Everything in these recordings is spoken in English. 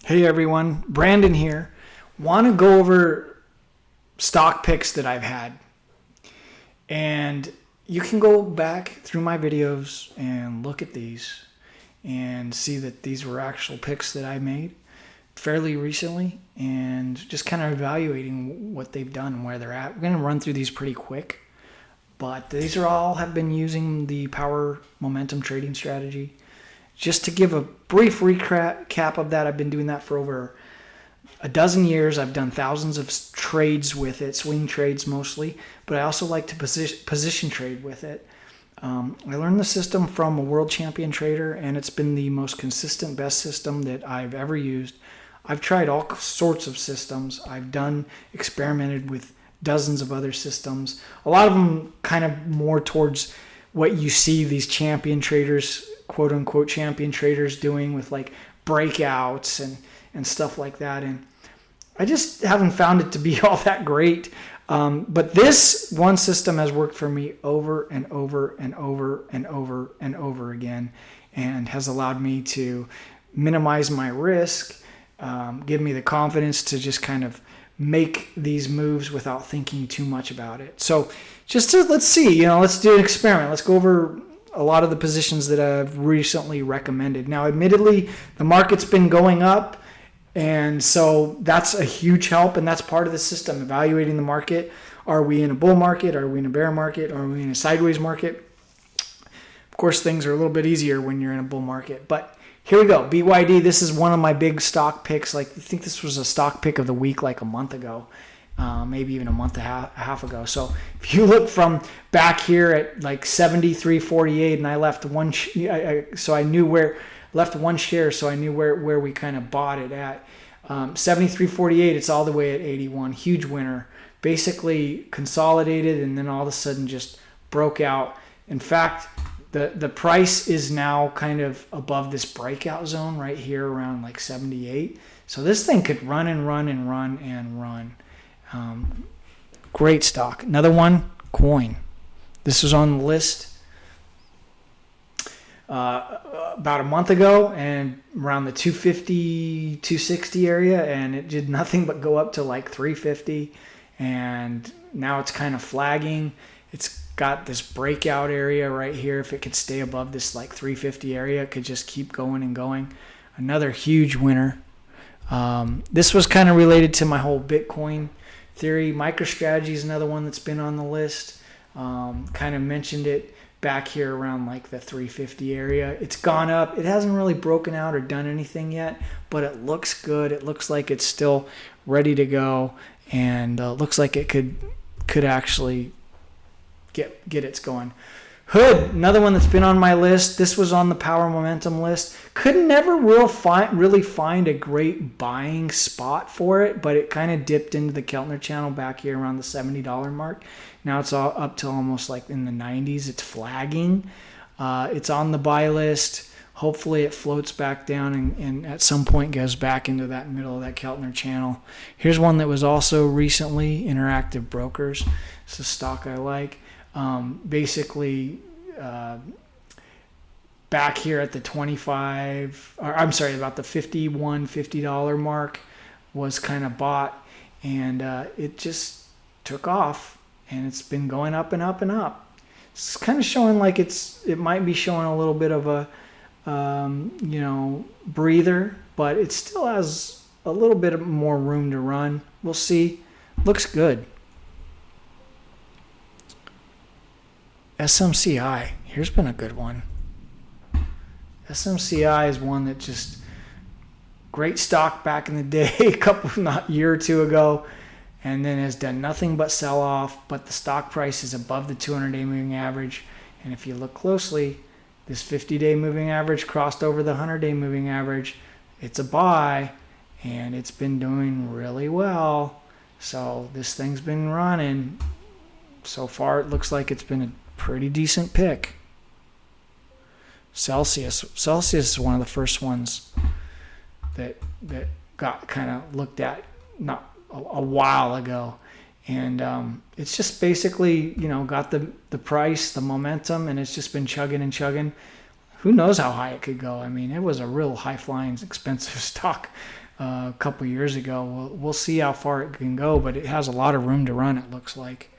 Hey everyone, Brandon here. Want to go over stock picks that I've had. And you can go back through my videos and look at these and see that these were actual picks that I made fairly recently and just kind of evaluating what they've done and where they're at. We're going to run through these pretty quick, but these are all have been using the power momentum trading strategy. Just to give a brief recap of that, I've been doing that for over a dozen years. I've done thousands of trades with it, swing trades mostly, but I also like to position trade with it. I learned the system from a world champion trader, and it's been the most consistent, best system that I've ever used. I've tried all sorts of systems. I've experimented with dozens of other systems. A lot of them kind of more towards what you see these champion traders, quote unquote champion traders, doing with like breakouts and stuff like that. And I just haven't found it to be all that great. But this one system has worked for me over and over and over and over and over again, and has allowed me to minimize my risk, give me the confidence to just kind of make these moves without thinking too much about it. So let's see, let's do an experiment. Let's go over a lot of the positions that I've recently recommended. Now, admittedly, the market's been going up, and so that's a huge help, and that's part of the system, evaluating the market. Are we in a bull market? Are we in a bear market? Are we in a sideways market? Of course, things are a little bit easier when you're in a bull market, but here we go. BYD, this is one of my big stock picks. I think this was a stock pick of the week like a month ago. Maybe even a month and a half ago. So if you look from back here at like 73.48, and I left one, so I knew where left one share, so I knew where we kind of bought it at. 73.48, it's all the way at 81. Huge winner. Basically consolidated, and then all of a sudden just broke out. In fact, the price is now kind of above this breakout zone right here around like 78. So this thing could run and run and run and run. Great stock. Another one, coin. This was on the list about a month ago, and around the 250, 260 area, and it did nothing but go up to like 350, and now it's kind of flagging. It's got this breakout area right here. If it could stay above this like 350 area, it could just keep going and going. Another huge winner. This was kind of related to my whole Bitcoin theory. MicroStrategy is another one that's been on the list. Kind of mentioned it back here around like the 350 area. It's gone up. It hasn't really broken out or done anything yet, but it looks good. It looks like it's still ready to go, and looks like it could actually get its going. Hood, another one that's been on my list. This was on the power momentum list. Could never really find a great buying spot for it, but it kind of dipped into the Keltner Channel back here around the $70 mark. Now it's all up to almost like in the 90s. It's flagging. It's on the buy list. Hopefully it floats back down and at some point goes back into that middle of that Keltner Channel. Here's one that was also recently, Interactive Brokers. It's a stock I like. Basically, back here at the about the $50 mark was kind of bought, and it just took off, and it's been going up and up and up. It's kind of showing like it might be showing a little bit of a breather, but it still has a little bit more room to run. We'll see. Looks good. SMCI, here's been a good one. SMCI is one that just great stock back in the day, not year or two ago, and then has done nothing but sell off, but the stock price is above the 200-day moving average. And if you look closely, this 50-day moving average crossed over the 100-day moving average. It's a buy, and it's been doing really well. So this thing's been running. So far, it looks like it's been a pretty decent pick. Celsius is one of the first ones that got kind of looked at not a while ago, and it's just basically got the price, the momentum, and it's just been chugging and chugging. Who knows how high it could go? I mean, it was a real high flying, expensive stock a couple years ago. We'll see how far it can go, but it has a lot of room to run, it looks like.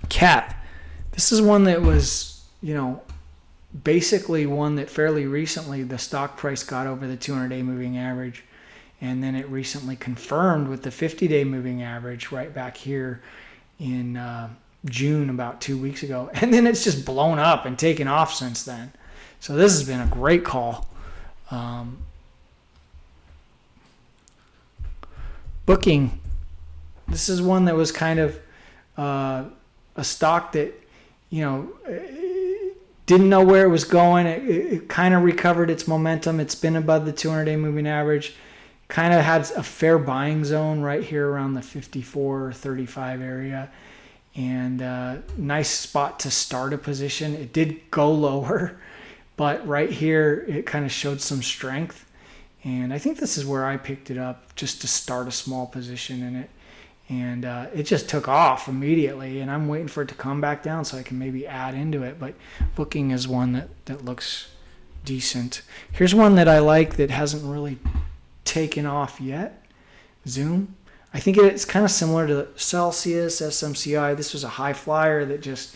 Cat. This is one that was, basically one that fairly recently the stock price got over the 200-day moving average, and then it recently confirmed with the 50-day moving average right back here in June, about 2 weeks ago, and then it's just blown up and taken off since then. So this has been a great call. Booking. This is one that was kind of a stock that, didn't know where it was going. It kind of recovered its momentum. It's been above the 200-day moving average. Kind of had a fair buying zone right here around the 54.35 area. And nice spot to start a position. It did go lower, but right here it kind of showed some strength. And I think this is where I picked it up just to start a small position in it. And it just took off immediately, and I'm waiting for it to come back down so I can maybe add into it. But Booking is one that looks decent. Here's one that I like that hasn't really taken off yet. Zoom. I think it's kind of similar to Celsius, SMCI. This was a high flyer that just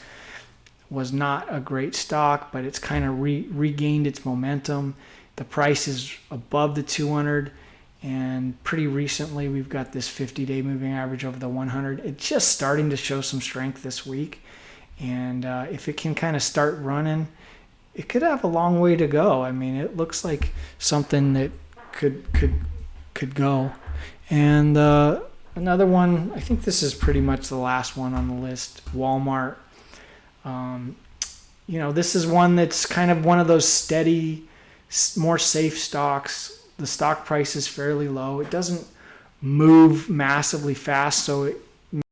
was not a great stock, but it's kind of regained its momentum. The price is above the 200. And pretty recently, we've got this 50-day moving average over the 100. It's just starting to show some strength this week. And if it can kind of start running, it could have a long way to go. I mean, it looks like something that could go. And another one, I think this is pretty much the last one on the list, Walmart. This is one that's kind of one of those steady, more safe stocks. The stock price is fairly low. It doesn't move massively fast, so